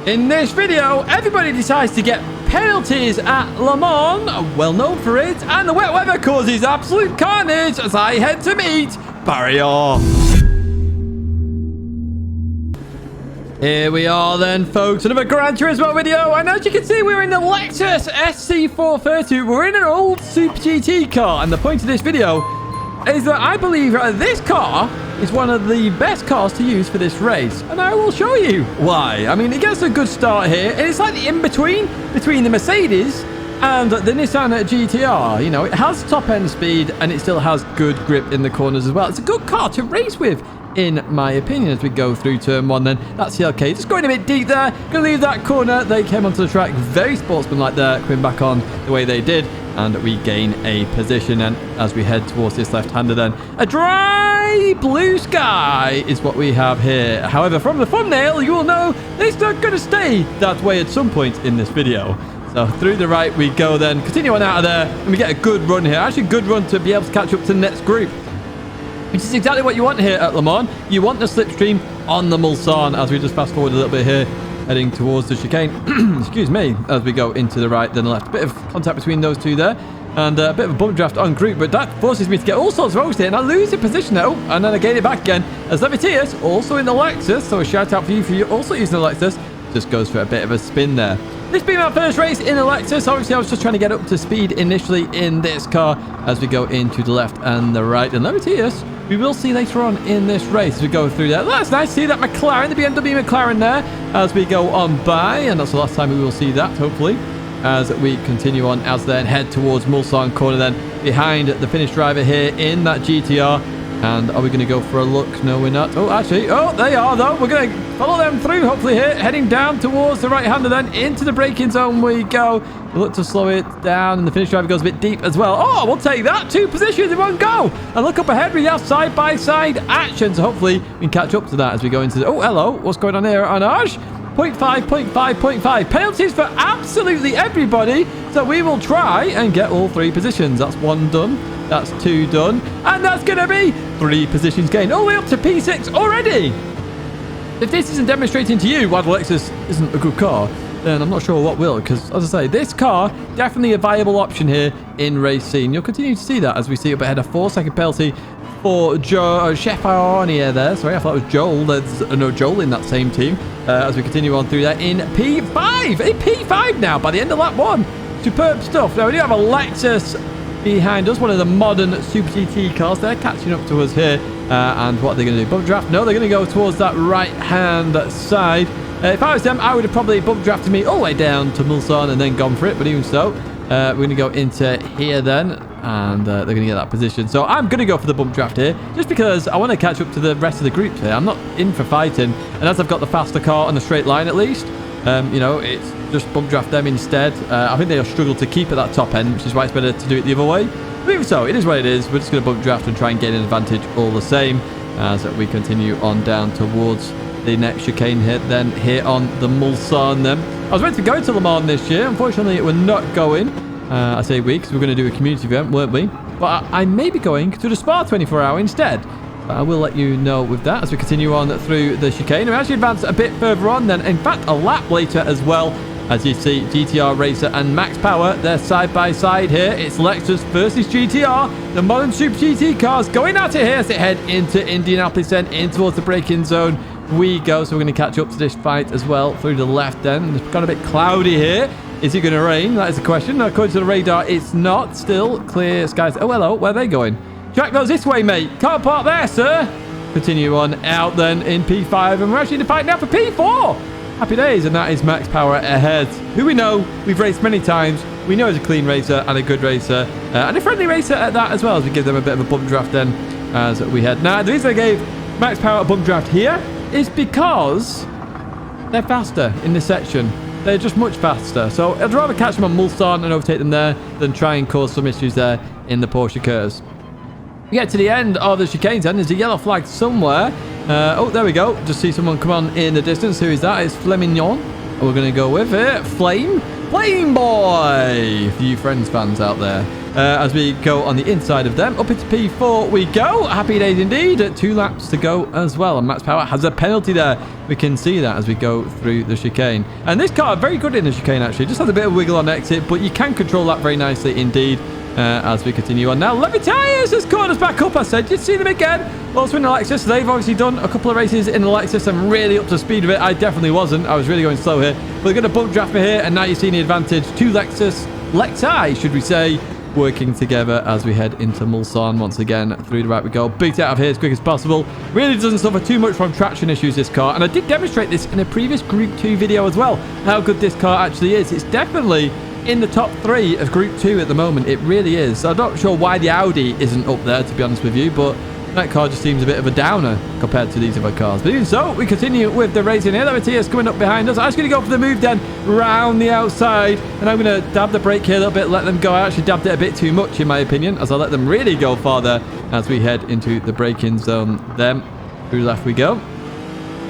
In this video, everybody decides to get penalties at Le Mans, well known for it, and the wet weather causes absolute carnage as I head to meet Barrier. Here we are then, folks, another Gran Turismo video, and as you can see, we're in the Lexus SC430. We're in an old Super GT car, and the point of this video is that I believe this car is one of the best cars to use for this race, and I will show you why. I mean, it gets a good start here, and it's like the in-between between the Mercedes and the Nissan GTR. You know, it has top-end speed, and it still has good grip in the corners as well. It's a good car to race with, in my opinion, as we go through turn one. Then that's the arcade, just going a bit deep there, gonna leave that corner. They came onto the track very sportsmanlike there, coming back on the way they did, and we gain a position. And as we head towards this left-hander, then a dry blue sky is what we have here. However, from the thumbnail, you will know it's not gonna stay that way at some point in this video. So through the right we go, then continue on out of there, and we get a good run here. Actually a good run to be able to catch up to the next group, which is exactly what you want here at Le Mans. You want the slipstream on the Mulsanne. As we just fast forward a little bit here, heading towards the chicane. Excuse me, as we go into the right, then the left. A bit of contact between those two there, and a bit of a bump draft on group, but that forces me to get all sorts of roads here, and I lose the position now, and then I gain it back again. As Levitius, also in the Lexus, so a shout out for you also using the Lexus. Just goes for a bit of a spin there. This being my first race in the Lexus, obviously I was just trying to get up to speed initially in this car as we go into the left and the right. And Levitius, we will see later on in this race as we go through there. That's nice to see that McLaren, the BMW McLaren there, as we go on by. And that's the last time we will see that, hopefully, as we continue on as then head towards Mulsanne corner then behind the finished driver here in that GTR. And are we going to go for a look? No, we're not. Oh, actually, oh, they are, though. We're going to follow them through, hopefully, here. Heading down towards the right-hander, then into the braking zone we go. We look to slow it down, and the finish driver goes a bit deep as well. Oh, we'll take that. 2 positions in one go. And look up ahead, we have side-by-side action. So hopefully we can catch up to that as we go into the... Oh, hello. What's going on here, Anaj? 0.5, 0.5, 0.5. Penalties for absolutely everybody. So we will try and get all 3 positions. That's 1 done. That's 2 done. And that's going to be 3 positions gained. All the way up to P6 already. If this isn't demonstrating to you why the Lexus isn't a good car, then I'm not sure what will. Because, as I say, this car, definitely a viable option here in race scene. You'll continue to see that as we see up ahead a 4-second penalty for Chef Arnia there. Sorry, I thought it was Joel. There's no Joel in that same team. As we continue on through that in P5. In P5 now by the end of lap 1. Superb stuff. Now we do have a Lexus behind us, one of the modern Super GT cars. They're catching up to us here. And what are they going to do? Bump draft? No, they're going to go towards that right-hand side. If I was them, I would have probably bump drafted me all the way down to Mulsanne and then gone for it. But even so, we're going to go into here then. And they're going to get that position. So I'm going to go for the bump draft here, just because I want to catch up to the rest of the group here. I'm not in for fighting. And as I've got the faster car on the straight line at least, you know, it's just bump draft them instead. I think they'll struggle to keep at that top end, which is why it's better to do it the other way. But even so, it is what it is. We're just going to bump draft and try and gain an advantage all the same as we continue on down towards the next chicane here, then here on the Mulsanne then. I was meant to go to Le Mans this year. Unfortunately, we're not going. I say we, because we're going to do a community event, weren't we? But I may be going to the Spa 24-hour instead. I will let you know with that as we continue on through the chicane. We actually advance a bit further on then. In fact, a lap later as well. As you see, GTR Racer and Max Power, they're side by side here. It's Lexus versus GTR. The modern Super GT cars going at it here as they head into Indianapolis then, in towards the braking zone we go. So we're going to catch up to this fight as well through the left then. It's got a bit cloudy here. Is it going to rain? That is the question. According to the radar, it's not. Still clear skies. Oh, hello. Where are they going? Jack goes this way, mate. Can't park there, sir. Continue on out then in P5. And we're actually in the fight now for P4. Happy days. And that is Max Power ahead. Who we know. We've raced many times. We know he's a clean racer and a good racer. And a friendly racer at that as well, as we give them a bit of a bump draft then as we head. Now, the reason I gave Max Power a bump draft here is because they're faster in this section. They're just much faster. So I'd rather catch them on Mulsanne and overtake them there than try and cause some issues there in the Porsche curves. We get to the end of the chicanes then. There's a yellow flag somewhere. Oh, there we go. Just see someone come on in the distance. Who is that? It's Flemignon. We're going to go with it. Flame Boy. For you Friends fans out there. as we go on the inside of them. Up into P4 we go. Happy days indeed. 2 laps to go as well. And Max Power has a penalty there. We can see that as we go through the chicane. And this car, very good in the chicane actually. Just has a bit of wiggle on exit, but you can control that very nicely indeed. As we continue on now. Levy Tyres has caught us back up, I said. Did you see them again? Also in the Lexus. They've obviously done a couple of races in the Lexus. I'm really up to speed with it. I definitely wasn't. I was really going slow here. We're going to bump draft me here, and now you've seen the advantage. 2 Lexi, should we say, working together as we head into Mulsanne once again. Through the right we go. Beat it out of here as quick as possible. Really doesn't suffer too much from traction issues, this car. And I did demonstrate this in a previous Group 2 video as well, how good this car actually is. It's definitely in the top 3 of Group 2 at the moment. It really is. I'm not sure why the Audi isn't up there, to be honest with you, but that car just seems a bit of a downer compared to these other cars. But even so, we continue with the racing here. Matthias coming up behind us. I'm just going to go for the move then round the outside, and I'm going to dab the brake here a little bit, let them go. I actually dabbed it a bit too much in my opinion, as I let them really go farther as we head into the braking zone. Then through left we go.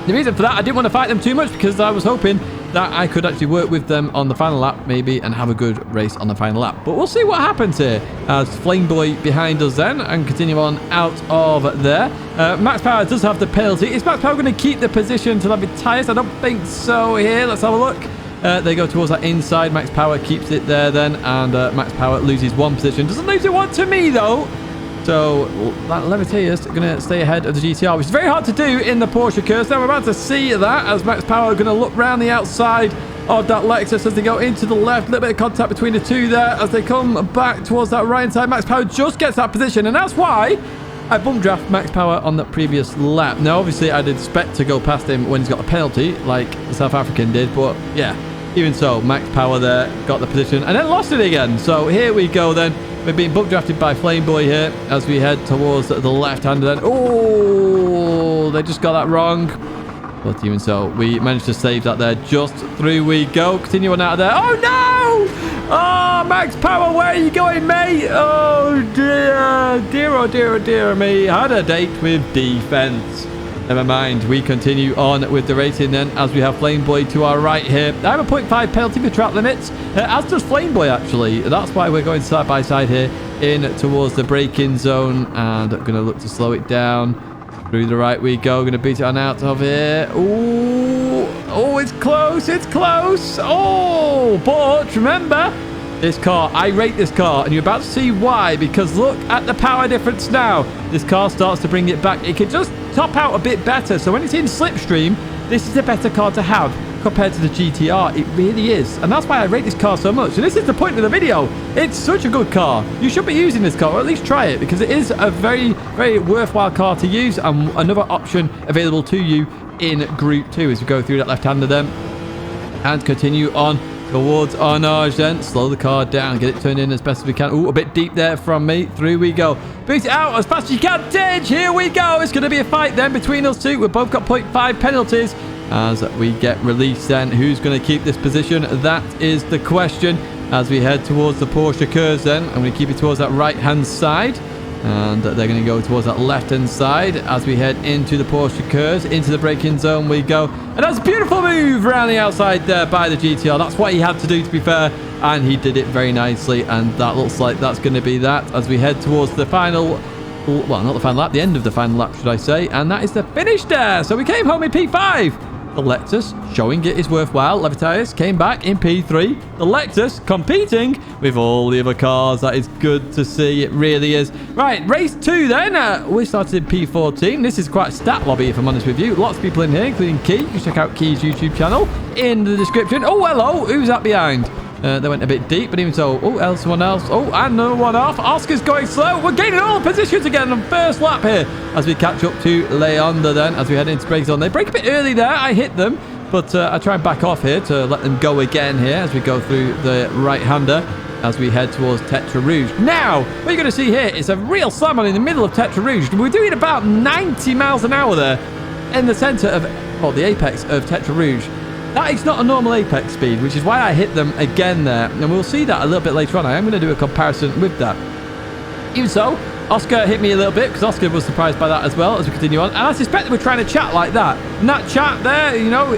The reason for that, I didn't want to fight them too much because I was hoping that I could actually work with them on the final lap maybe and have a good race on the final lap. But we'll see what happens here as Flameboy behind us then and continue on out of there. Max Power does have the penalty. Is Max Power going to keep the position to Levy Tyres? I don't think so here. Let's have a look. They go towards that inside. Max Power keeps it there then, and Max Power loses 1 position. Doesn't lose it 1 to me though. So that Levitator is going to stay ahead of the GTR, which is very hard to do in the Porsche curse. Now we're about to see that as Max Power are going to look round the outside of that Lexus as they go into the left. A little bit of contact between the two there as they come back towards that right side. Max Power just gets that position, and that's why I bump draft Max Power on that previous lap. Now, obviously, I'd expect to go past him when he's got a penalty, like the South African did, but yeah, even so, Max Power there got the position and then lost it again. So here we go then. We're being bump drafted by Flameboy here as we head towards the left-hander then. Oh, they just got that wrong. But even so, we managed to save that there. Just through we go. Continue on out of there. Oh, no! Oh, Max Power, where are you going, mate? Oh, dear. Dear, oh, dear, oh, dear me. Had a date with defense. Never mind. We continue on with the racing then as we have Flameboy to our right here. I have a 0.5 penalty for track limits, as does Flameboy actually. That's why we're going side by side here in towards the braking zone, and I'm going to look to slow it down. Through the right we go. Going to beat it on out of here. Ooh. Oh, it's close. It's close. Oh, but remember, this car, I rate this car, and you're about to see why, because look at the power difference now. This car starts to bring it back. It can just top out a bit better. So when it's in slipstream, this is a better car to have compared to the GTR. It really is. And that's why I rate this car so much. And this is the point of the video. It's such a good car. You should be using this car, or at least try it, because it is a very, very worthwhile car to use, and another option available to you in Group 2 as we go through that left-hander then and continue on towards Arnage then. Slow the car down, get it turned in as best as we can. Ooh, a bit deep there from me. Through we go. Beat it out as fast as you can. Tidge, here we go. It's going to be a fight then between us two. We've both got 0.5 penalties as we get released then. Who's going to keep this position? That is the question as we head towards the Porsche curves then. I'm going to keep it towards that right-hand side. And they're going to go towards that left-hand side as we head into the Porsche curves. Into the braking zone we go. And that's a beautiful move around the outside there by the GTR. That's what he had to do, to be fair. And he did it very nicely. And that looks like that's going to be that as we head towards the final... Well, not the final lap. The end of the final lap, should I say. And that is the finish there. So we came home in P5. The Lexus, showing it is worthwhile. Levitaris came back in P3. The Lexus competing with all the other cars. That is good to see. It really is. Right, race 2 then. We started in P14. This is quite a stat lobby, if I'm honest with you. Lots of people in here, including Key. You can check out Key's YouTube channel in the description. Oh, hello. Who's that behind? They went a bit deep, but even so... Oh, someone else. Oh, and another one off. Oscar's going slow. We're gaining all the positions again on first lap here as we catch up to Leander then as we head into brake zone. They break a bit early there. I hit them, but I try and back off here to let them go again here as we go through the right-hander as we head towards Tetra Rouge. Now, what you're going to see here is a real slam on in the middle of Tetra Rouge. We're doing about 90 miles an hour there in the center of, well, the apex of Tetra Rouge. That is not a normal apex speed, which is why I hit them again there. And we'll see that a little bit later on. I am going to do a comparison with that. Even so, Oscar hit me a little bit because Oscar was surprised by that as well as we continue on. And I suspect that we're trying to chat like that. And that chat there, you know,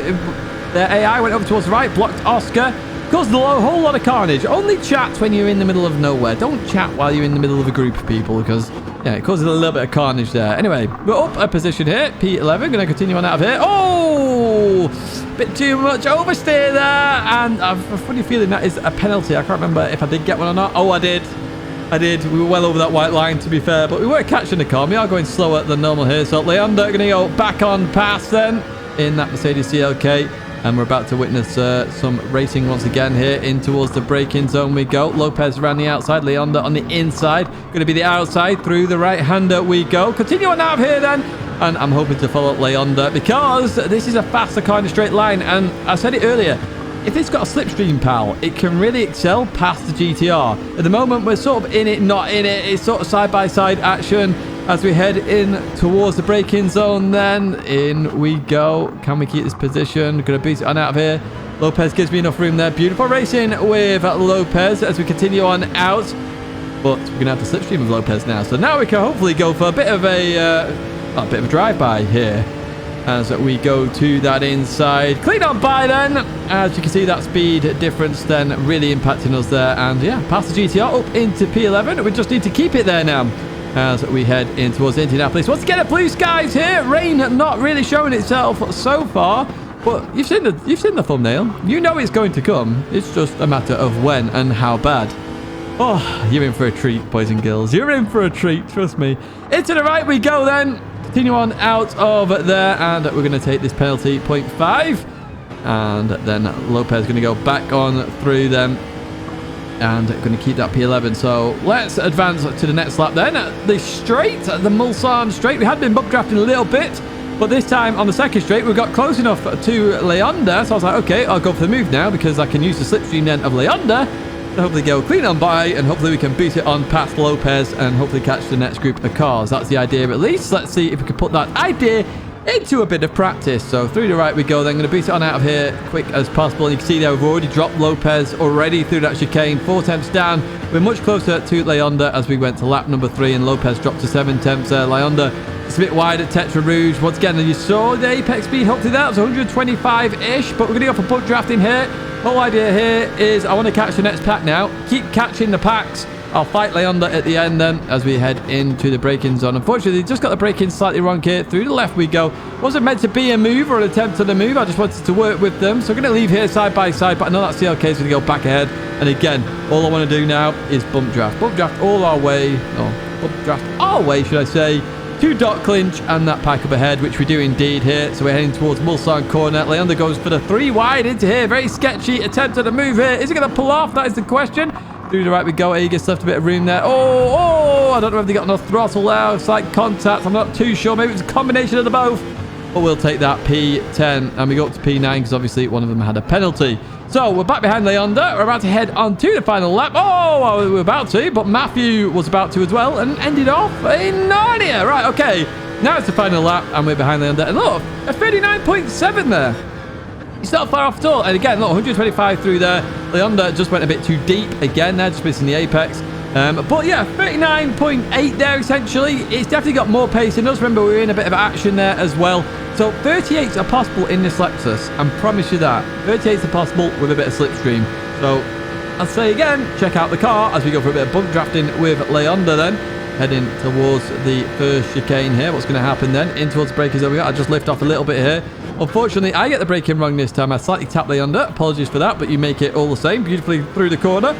the AI went over towards the right, blocked Oscar. Caused a whole lot of carnage. Only chat when you're in the middle of nowhere. Don't chat while you're in the middle of a group of people because, yeah, it causes a little bit of carnage there. Anyway, we're up a position here. P11, going to continue on out of here. Oh, bit too much oversteer there. And I have a funny feeling that is a penalty. I can't remember if I did get one or not. Oh, I did. We were well over that white line, to be fair, but we were catching the car. We are going slower than normal here. So Leander going to go back on past then in that Mercedes CLK. And we're about to witness some racing once again here in towards the braking zone we go. Lopez around the outside, Leander on the inside. Going to be the outside through the right-hander we go. Continue on out of here then. And I'm hoping to follow Leander because this is a faster car in a straight line. And I said it earlier, if it's got a slipstream, pal, it can really excel past the GTR. At the moment, we're sort of in it, not in it. It's sort of side-by-side action as we head in towards the braking zone then. In we go. Can we keep this position? Going to beat it on out of here. Lopez gives me enough room there. Beautiful racing with Lopez as we continue on out. But we're going to have the slipstream of Lopez now. So now we can hopefully go for a bit of a drive-by here as we go to that inside. Clean on by then. As you can see, that speed difference then really impacting us there. And yeah, past the GTR up into P11. We just need to keep it there now as we head in towards Indianapolis. Once again, blue skies here. Rain not really showing itself so far, but you've seen the thumbnail. You know it's going to come. It's just a matter of when and how bad. Oh, you're in for a treat, boys and girls. You're in for a treat, trust me. Into the right we go then. Continue on out of there, and we're going to take this penalty, 0.5. And then Lopez going to go back on through them. And going to keep that P11. So let's advance to the next lap then. The straight, the Mulsanne straight. We had been bump drafting a little bit, but this time on the second straight, we got close enough to Leander. So I was like, okay, I'll go for the move now because I can use the slipstream then of Leander. So hopefully go clean on by, and hopefully we can beat it on past Lopez and hopefully catch the next group of cars. That's the idea at least. Let's see if we can put that idea into a bit of practice. So through the right we go. Then going to beat it on out of here quick as possible. And you can see there we've already dropped Lopez already through that chicane. 4 tenths down. We're much closer to Leander as we went to lap number 3, and Lopez dropped to 7 tenths there. Leander it's a bit wide at Tetra Rouge. Once again, you saw the apex speed. Hopefully that was 125-ish, but we're going to go for bump drafting here. Whole idea here is I want to catch the next pack now. Keep catching the packs. I'll fight Leander at the end then as we head into the braking zone. Unfortunately, just got the braking slightly wrong here. Through the left we go. Wasn't meant to be a move or an attempt at a move. I just wanted to work with them. So I'm going to leave here side by side, but I know that CLK is going to go back ahead. And again, all I want to do now is bump draft. Bump draft all our way. Oh, bump draft our way, should I say. To dot clinch and that pack up ahead, which we do indeed here. So we're heading towards Mulsanne corner. Leander goes for the 3 wide into here. Very sketchy attempt at a move here. Is he going to pull off? That is the question. Through the right we go. Aegis left a bit of room there. Oh, I don't know if they got enough throttle there. It's like contact. I'm not too sure. Maybe it's a combination of the both. But we'll take that P10 and we go up to P9 because obviously one of them had a penalty. So we're back behind Leander. We're about to head on to the final lap. Oh, well, we were about to, but Matthew was about to as well and ended off in Narnia. Right, okay. Now it's the final lap and we're behind Leander. And look, a 39.7 there. It's not far off at all. And again, look, 125 through there. Leander just went a bit too deep again there, just missing the apex. But yeah, 39.8 there essentially. It's definitely got more pace in us. Remember, we were in a bit of action there as well. So 38s are possible in this Lexus. I promise you that. 38s are possible with a bit of slipstream. So I'll say again, check out the car as we go for a bit of bump drafting with Leander then. Heading towards the first chicane here. What's going to happen then? In towards the braking zone we got. I just lift off a little bit here. Unfortunately, I get the braking wrong this time. I slightly tap Leander. Apologies for that, but you make it all the same. Beautifully through the corner.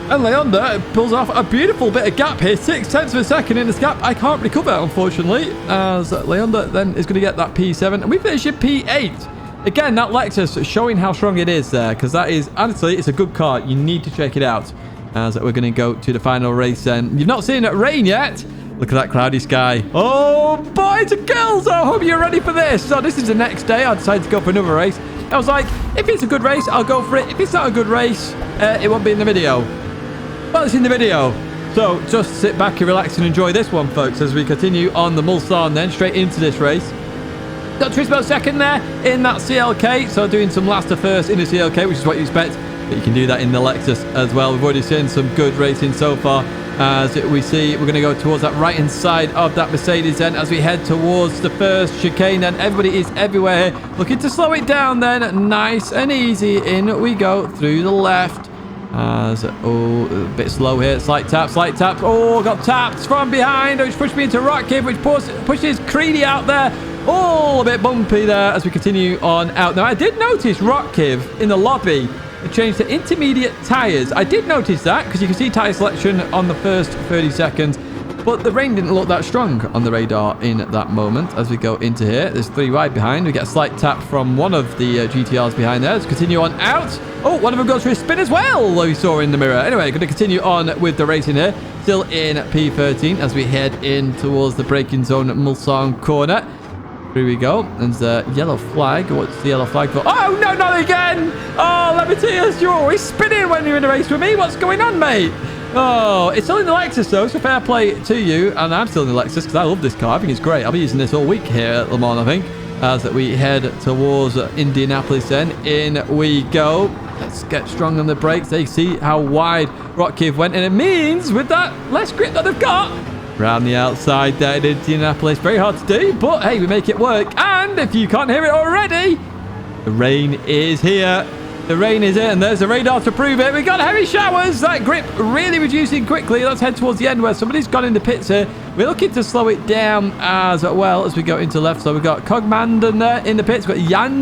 And Leander pulls off a beautiful bit of gap here. 6 tenths of a second in this gap. I can't recover, unfortunately, as Leander then is going to get that P7. And we finish at P8. Again, that Lexus showing how strong it is there, because that is, honestly, it's a good car. You need to check it out. As we're going to go to the final race then. You've not seen it rain yet. Look at that cloudy sky. Oh, boys and girls, I hope you're ready for this. So this is the next day. I decided to go for another race. I was like, if it's a good race, I'll go for it. If it's not a good race, it won't be in the video. Well, it's in the video. So just sit back and relax and enjoy this one, folks, as we continue on the Mulsanne then, straight into this race. Got Turismo second there in that CLK. So doing some last to first in the CLK, which is what you expect. But you can do that in the Lexus as well. We've already seen some good racing so far. As we see, we're going to go towards that right-hand side of that Mercedes then as we head towards the first chicane. Then everybody is everywhere here. Looking to slow it down then. Nice and easy. In we go through the left. As, oh, a bit slow here. Slight tap, slight tap. Oh, got tapped from behind, which pushed me into Rock Cave, which pushes Creedy out there. Oh, a bit bumpy there as we continue on out. Now, I did notice Rock Cave in the lobby. It changed to intermediate tyres. I did notice that because you can see tyre selection on the first 30 seconds. But the rain didn't look that strong on the radar in that moment. As we go into here, there's 3 wide behind. We get a slight tap from one of the GTRs behind there. Let's continue on out. Oh, one of them goes for a spin as well, we saw in the mirror. Anyway, going to continue on with the racing here. Still in P13 as we head in towards the braking zone at Mulsanne corner. Here we go. There's the yellow flag. What's the yellow flag for? Oh, no, not again. Oh, let me tell you, you're always spinning when you're in a race with me. What's going on, mate? Oh, it's still in the Lexus, though, so fair play to you. And I'm still in the Lexus because I love this car. I think it's great. I'll be using this all week here at Le Mans, I think, as we head towards Indianapolis then. In we go. Let's get strong on the brakes. They see how wide Rock Cave went, and it means with that less grip that they've got, around the outside there in Indianapolis. Very hard to do, but hey, we make it work. And if you can't hear it already, the rain is here. The rain is here, and there's the radar to prove it. We got heavy showers. That grip really reducing quickly. Let's head towards the end where somebody's gone into pits here. We're looking to slow it down as well as we go into left. So we've got Cogmandan there in the pits. We've got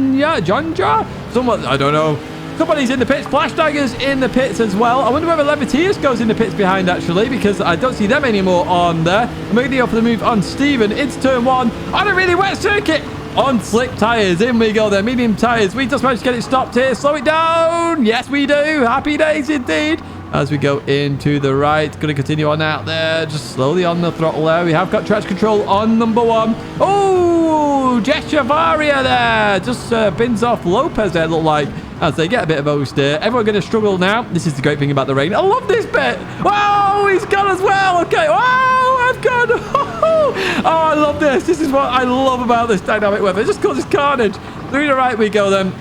Jonja, someone, I don't know. Somebody's in the pits. Flash Dagger's in the pits as well. I wonder whether Levitius goes in the pits behind, actually, because I don't see them anymore on there. I'm going to go for the move on Steven. It's turn 1 on a really wet circuit. On slick tyres. In we go there. Medium tyres. We just managed to get it stopped here. Slow it down. Yes, we do. Happy days indeed. As we go into the right. Going to continue on out there. Just slowly on the throttle there. We have got traction control on number 1. Oh, Jeshavaria there. Just bins off Lopez there, look like, as they get a bit of oversteer. Everyone going to struggle now. This is the great thing about the rain. I love this bit. Wow, he's gone as well. Okay. Wow, I've gone. Oh, I love this. This is what I love about this dynamic weather. It just causes carnage. Through the right we go then.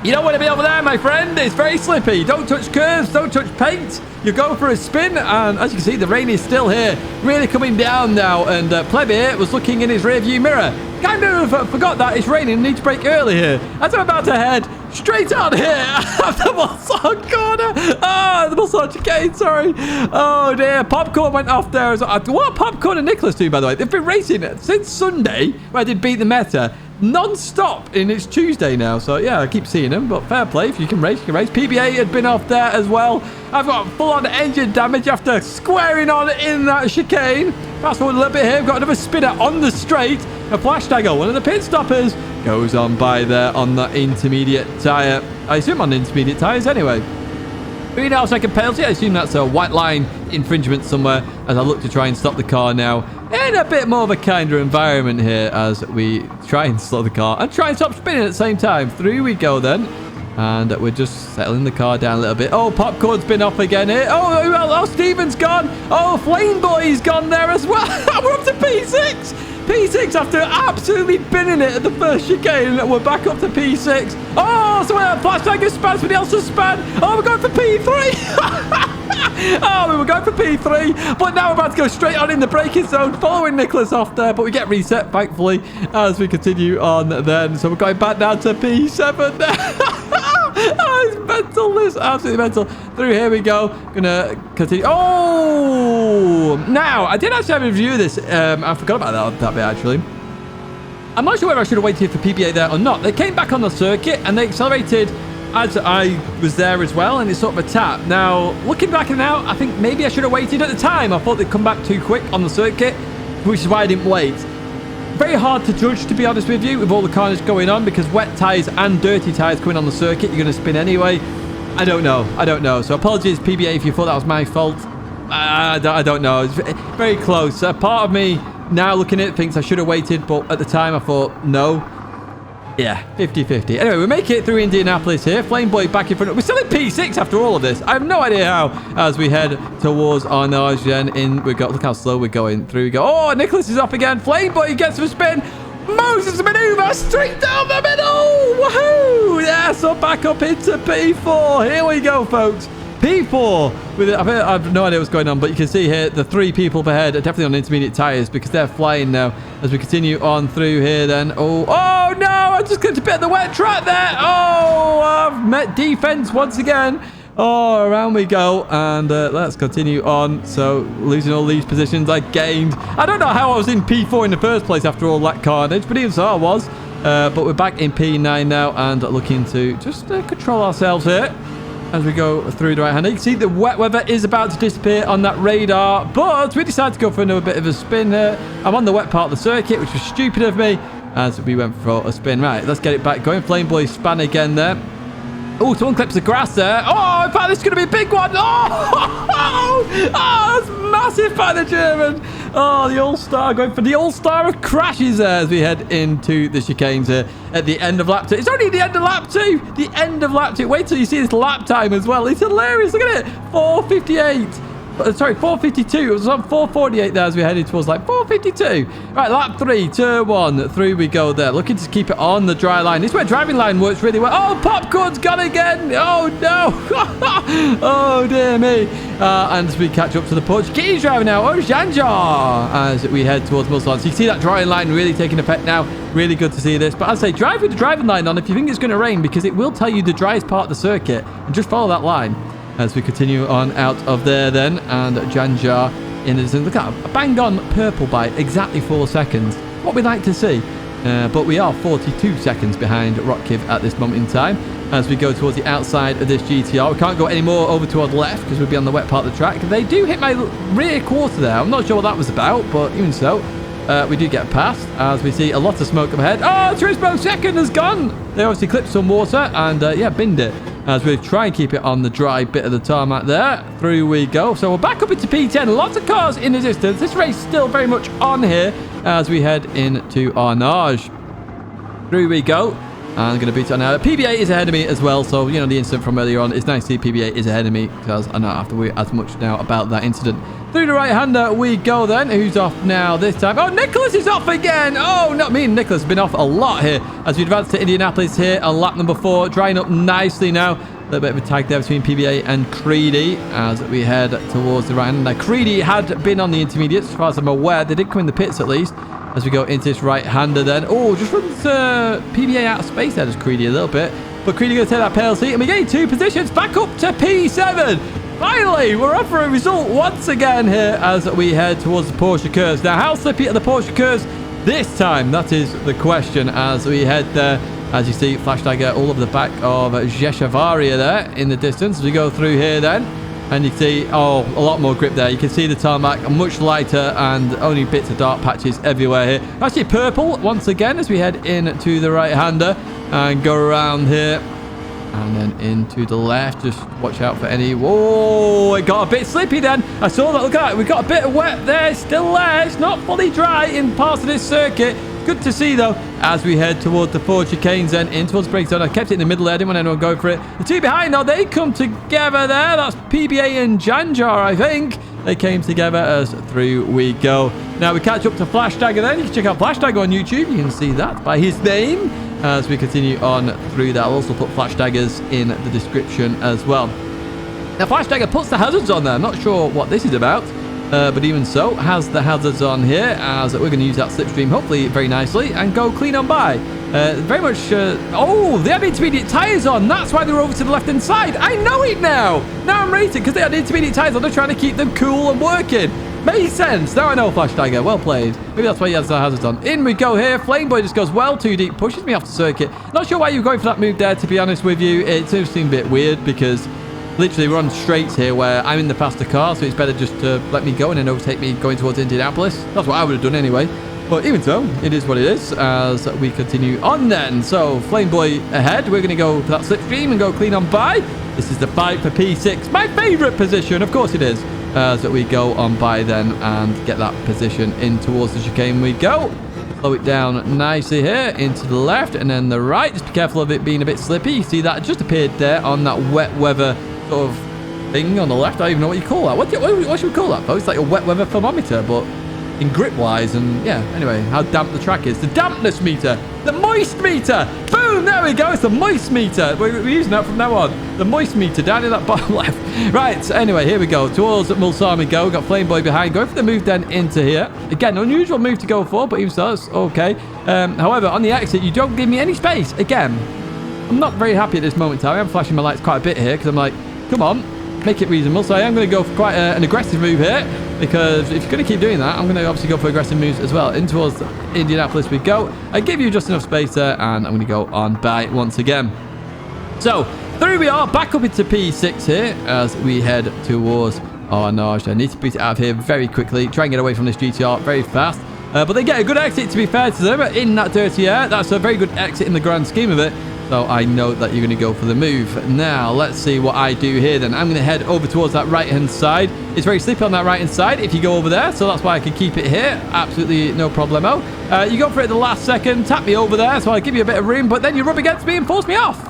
You don't want to be over there, my friend. It's very slippy. Don't touch curves. Don't touch paint. You go for a spin. And as you can see, the rain is still here. Really coming down now. And Pleb here was looking in his rearview mirror. Kind of forgot that it's raining and need to brake early here. As I'm about to head straight on here at the Mulsanne corner. The Mulsanne chicane, sorry. Oh, dear. Popcorn went off there as well. What Popcorn and Nicholas do, by the way? They've been racing since Sunday, where I did beat the meta, non-stop, and it's Tuesday now. So, yeah, I keep seeing them, but fair play. If you can race, you can race. PBA had been off there as well. I've got full-on engine damage after squaring on in that chicane. Fast forward a little bit here. We've got another spinner on the straight. A Flash Dagger, one of the pit stoppers, goes on by there on the intermediate tyre. I assume on the intermediate tyres anyway. 3.5 second penalty. I assume that's a white line infringement somewhere as I look to try and stop the car now in a bit more of a kinder environment here as we try and slow the car and try and stop spinning at the same time. Through we go then. And we're just settling the car down a little bit. Oh, Popcorn's been off again here. Oh, Steven's gone. Oh, Flame Boy's gone there as well. We're up to P6. P6 after absolutely binning it at the first chicane. We're back up to P6. Oh, so Flash Tiger span, somebody else has span. Oh, we're going for P3. Oh, we were going for P3, but now we're about to go straight on in the braking zone, following Nicholas off there, but we get reset, thankfully, as we continue on then. So we're going back down to P7 there. Oh, it's mental, this absolutely mental. Through here we go. Gonna continue. Oh, now I did actually have a review of this. I forgot about that bit actually. I'm not sure whether I should have waited for PBA there or not. They came back on the circuit and they accelerated as I was there as well, and it's sort of a tap. Now, looking back now, I think maybe I should have waited at the time. I thought they'd come back too quick on the circuit, which is why I didn't wait. Very hard to judge, to be honest with you, with all the carnage going on, because wet tyres and dirty tyres coming on the circuit, you're going to spin anyway. I don't know. So apologies, PBA, if you thought that was my fault. I don't know. It's very close. Part of me now looking at it thinks I should have waited, but at the time I thought no. Yeah, 50-50. Anyway, we make it through Indianapolis here. Flameboy back in front. We're still in P6 after all of this. I have no idea how. As we head towards Arnagen in, look how slow we're going through. We go. Oh, Nicholas is off again. Flameboy gets a spin. Moses maneuver straight down the middle. Woohoo! Yeah, so back up into P4. Here we go, folks. P4. I've no idea what's going on, but you can see here the 3 people up ahead are definitely on intermediate tyres because they're flying now as we continue on through here then. Oh no! I just got a bit of the wet track there. Oh, I've met defense once again. Oh, around we go, and let's continue on. So, losing all these positions I gained. I don't know how I was in P4 in the first place after all that carnage, but even so I was. But we're back in P9 now and looking to just control ourselves here as we go through the right hand. You can see the wet weather is about to disappear on that radar, but we decided to go for another bit of a spin here. I'm on the wet part of the circuit, which was stupid of me, as we went for a spin. Right, let's get it back going. Flameboy span again there. Oh, someone clips the grass there. Oh, in fact, this is going to be a big one. Oh, that's massive by the German. Oh, the All-Star going for the All-Star of crashes there as we head into the chicanes here at the end of lap 2. It's only the end of lap 2. The end of lap 2. Wait till you see this lap time as well. It's hilarious. Look at it. 4:58. Sorry, 4:52. It was on 4:48 there as we headed towards like 4:52. Right, lap 3, turn 1. Through we go there. Looking to keep it on the dry line. This is where driving line works really well. Oh, Popcorn's gone again. Oh, no. Oh, dear me. And as we catch up to the Portuguese driver now. Oh, Janjar. As we head towards Mulsanne. So you see that drying line really taking effect now. Really good to see this. But I'd say drive with the driving line on if you think it's going to rain, because it will tell you the driest part of the circuit. And just follow that line. As we continue on out of there then, and Janjar in the distance. Look at a bang-on purple by exactly 4 seconds. What we'd like to see. But we are 42 seconds behind Rotkiv at this moment in time as we go towards the outside of this GTR. We can't go any more over to our left because we'll be on the wet part of the track. They do hit my rear quarter there. I'm not sure what that was about, but even so, we do get past as we see a lot of smoke up ahead. Oh, Turismo second has gone. They obviously clipped some water and, yeah, binned it. As we try and keep it on the dry bit of the tarmac there. Through we go. So we're back up into P10. Lots of cars in the distance. This race still very much on here as we head into Arnage. Through we go. And I'm going to beat it on now. PB8 is ahead of me as well. So, you know, the incident from earlier on. It's nice to see PB8 is ahead of me because I don't have to worry as much now about that incident. Through the right-hander we go then. Who's off now this time? Oh, Nicholas is off again. Oh, not me. Nicholas has been off a lot here as we advance to Indianapolis here on lap number 4. Drying up nicely now. A little bit of a tag there between PB8 and Creedy as we head towards the right-hand. Now, Creedy had been on the intermediates as far as I'm aware. They did come in the pits at least as we go into this right-hander then. Oh, just runs PB8 out of space there, just Creedy a little bit. But Creedy going to take that pale seat and we gain 2 positions back up to P7. Finally, we're up for a result once again here as we head towards the Porsche curves. Now, how slippy are the Porsche curves this time? That is the question as we head there. As you see, Flash Tiger all over the back of Jeshavaria there in the distance as we go through here then. And you can see, oh, a lot more grip there. You can see the tarmac much lighter and only bits of dark patches everywhere here. Actually, purple once again as we head into the right-hander and go around here. And then into the left. Just watch out for any... Whoa, it got a bit slippy then. I saw that. Look at that. We got a bit of wet there. Still there. It's not fully dry in parts of this circuit. Good to see, though, as we head towards the 4 chicanes then in towards break zone. I kept it in the middle there. I didn't want anyone to go for it. The 2 behind, now they come together there. That's PBA and Janjar, I think. They came together as through we go. Now we catch up to Flash Tiger then. You can check out Flash Tiger on YouTube. You can see that by his name as we continue on through that. I'll also put Flash Daggers in the description as well. Now Flash Dagger puts the hazards on there. I'm not sure what this is about. But even so, has the hazards on here as we're going to use that slipstream hopefully very nicely and go clean on by. Very much... oh, they have intermediate tyres on. That's why they're over to the left-hand side. I know it now. Now I'm rated because they had intermediate tyres on. They're trying to keep them cool and working. Makes sense. Now I know, Flash Tiger. Well played. Maybe that's why he has the hazards on. In we go here. Flameboy just goes well too deep. Pushes me off the circuit. Not sure why you're going for that move there, to be honest with you. It seems a bit weird because... literally, we're on straights here where I'm in the faster car, so it's better just to let me go and then overtake me going towards Indianapolis. That's what I would have done anyway. But even so, it is what it is as we continue on then. So, Flameboy ahead. We're going to go for that slipstream and go clean on by. This is the fight for P6. My favourite position. Of course it is. As we go on by then and get that position in towards the chicane we go. Slow it down nicely here into the left and then the right. Just be careful of it being a bit slippy. You see that just appeared there on that wet weather sort of thing on the left. I don't even know what you call that. What should we call that, folks? It's like a wet weather thermometer, but in grip-wise. And yeah, anyway, how damp the track is. The dampness meter. The moist meter. Boom, there we go. It's the moist meter. We're using that from now on. The moist meter down in that bottom left. Right, so anyway, here we go. Towards Mulsanne we go. Got Flame Boy behind. Going for the move then into here. Again, unusual move to go for, but even so, it's okay. However, on the exit, you don't give me any space. Again, I'm not very happy at this moment in time. I'm flashing my lights quite a bit here because I'm like, come on, make it reasonable. So I am going to go for quite an aggressive move here, because if you're going to keep doing that, I'm going to obviously go for aggressive moves as well. In towards Indianapolis we go. I give you just enough space there, and I'm going to go on by once again. So through we are, back up into P6 here as we head towards... Oh no, I need to beat it out of here very quickly. Try and get away from this GTR very fast. But they get a good exit, to be fair to them, in that dirty air. That's a very good exit in the grand scheme of it. So I know that you're going to go for the move. Now, let's see what I do here then. I'm going to head over towards that right-hand side. It's very slippery on that right-hand side if you go over there. So that's why I can keep it here. Absolutely no problemo. You go for it at the last second. Tap me over there. So I give you a bit of room. But then you rub against me and force me off.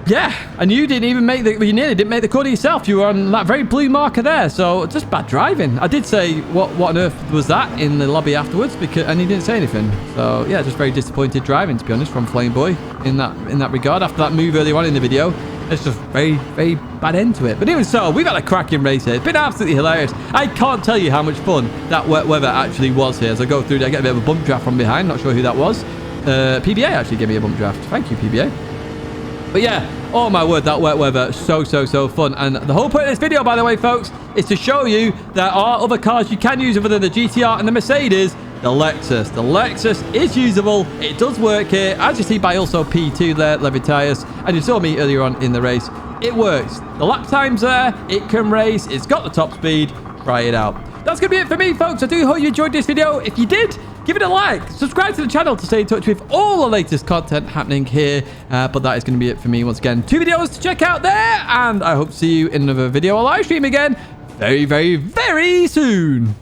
Yeah, and you didn't even make the... You nearly didn't make the corner yourself. You were on that very blue marker there. So just bad driving. I did say, what on earth was that in the lobby afterwards? And he didn't say anything. So yeah, just very disappointed driving, to be honest, from Flame Boy in that regard. After that move earlier on in the video, it's just very, very bad end to it. But even so, we've had a cracking race here. It's been absolutely hilarious. I can't tell you how much fun that wet weather actually was here. As I go through, I get a bit of a bump draft from behind. Not sure who that was. PBA actually gave me a bump draft. Thank you, PBA. But yeah, oh my word, that wet weather, so fun. And the whole point of this video, by the way, folks, is to show you there are other cars you can use other than the GTR and the Mercedes. The Lexus. The Lexus is usable. It does work here, as you see by also P2 there, Levy Tires. And you saw me earlier on in the race. It works. The lap time's there. It can race. It's got the top speed. Try it out. That's going to be it for me, folks. I do hope you enjoyed this video. If you did, give it a like. Subscribe to the channel to stay in touch with all the latest content happening here. But that is going to be it for me once again. 2 videos to check out there. And I hope to see you in another video or live stream again very soon.